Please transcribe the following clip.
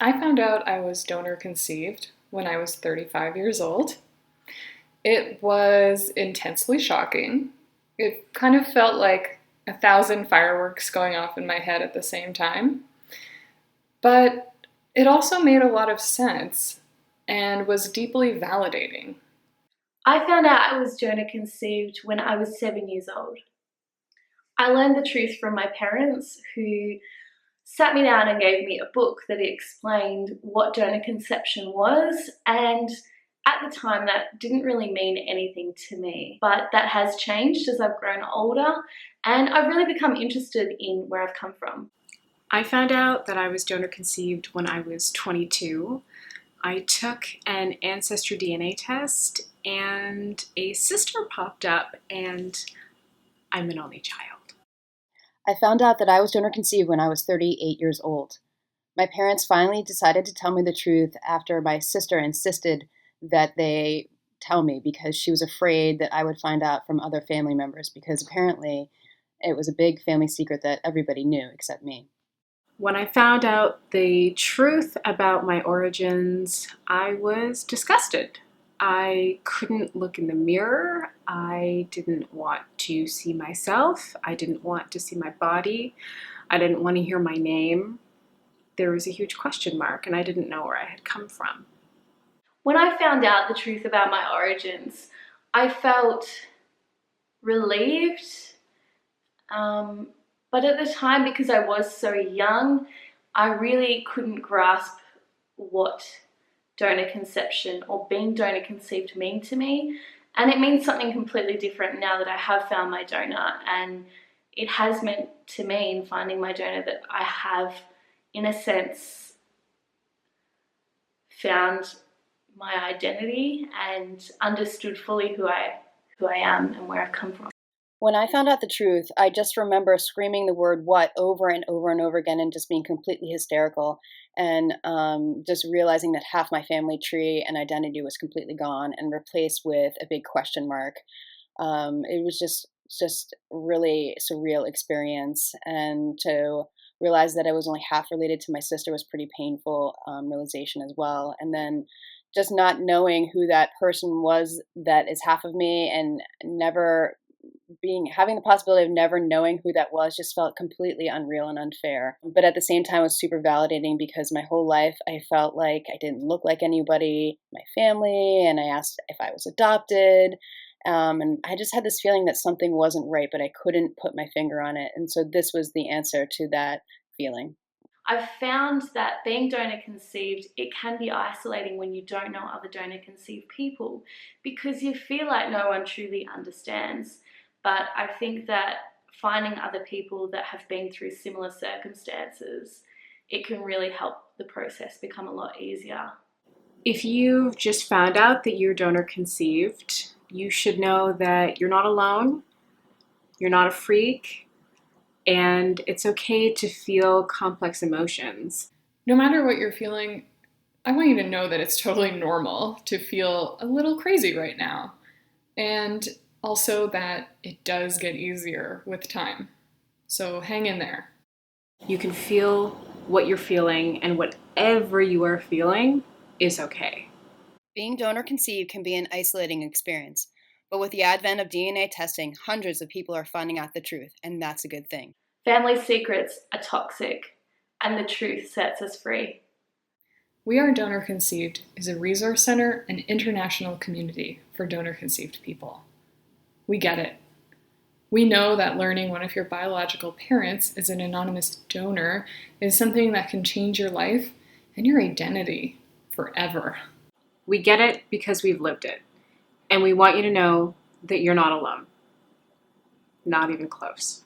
I found out I was donor conceived when I was 35 years old. It was intensely shocking. It kind of felt like a thousand fireworks going off in my head at the same time. But it also made a lot of sense and was deeply validating. I found out I was donor conceived when I was 7 years old. I learned the truth from my parents, who sat me down and gave me a book that explained what donor conception was. And at the time, that didn't really mean anything to me, but that has changed as I've grown older and I've really become interested in where I've come from. I found out that I was donor conceived when I was 22. I took an ancestry DNA test and a sister popped up, and I'm an only child. I found out that I was donor conceived when I was 38 years old. My parents finally decided to tell me the truth after my sister insisted that they tell me because she was afraid that I would find out from other family members because apparently it was a big family secret that everybody knew except me. When I found out the truth about my origins, I was disgusted. I couldn't look in the mirror. I didn't want to see myself. I didn't want to see my body. I didn't want to hear my name. There was a huge question mark, and I didn't know where I had come from. When I found out the truth about my origins, I felt relieved, but at the time, because I was so young, I really couldn't grasp what donor conception or being donor conceived mean to me. And it means something completely different now that I have found my donor. And it has meant to me in finding my donor that I have, in a sense, found my identity and understood fully who I am and where I've come from. When I found out the truth, I just remember screaming the word "what" over and over and over again and just being completely hysterical and just realizing that half my family tree and identity was completely gone and replaced with a big question mark. It was just really surreal experience, and to realize that I was only half related to my sister was pretty painful realization as well. And then just not knowing who that person was that is half of me and never having the possibility of never knowing who that was just felt completely unreal and unfair. But at the same time, it was super validating because my whole life I felt like I didn't look like anybody, in my family, and I asked if I was adopted. And I just had this feeling that something wasn't right, but I couldn't put my finger on it. And so this was the answer to that feeling. I've found that being donor conceived, it can be isolating when you don't know other donor conceived people because you feel like no one truly understands. But I think that finding other people that have been through similar circumstances, it can really help the process become a lot easier. If you've just found out that you're donor conceived, you should know that you're not alone, you're not a freak, and it's okay to feel complex emotions. No matter what you're feeling, I want you to know that it's totally normal to feel a little crazy right now. And also that it does get easier with time. So hang in there. You can feel what you're feeling, and whatever you are feeling is okay. Being donor conceived can be an isolating experience, but with the advent of DNA testing, hundreds of people are finding out the truth, and that's a good thing. Family secrets are toxic, and the truth sets us free. We Are Donor Conceived is a resource center and international community for donor conceived people. We get it. We know that learning one of your biological parents is an anonymous donor is something that can change your life and your identity forever. We get it because we've lived it. And we want you to know that you're not alone. Not even close.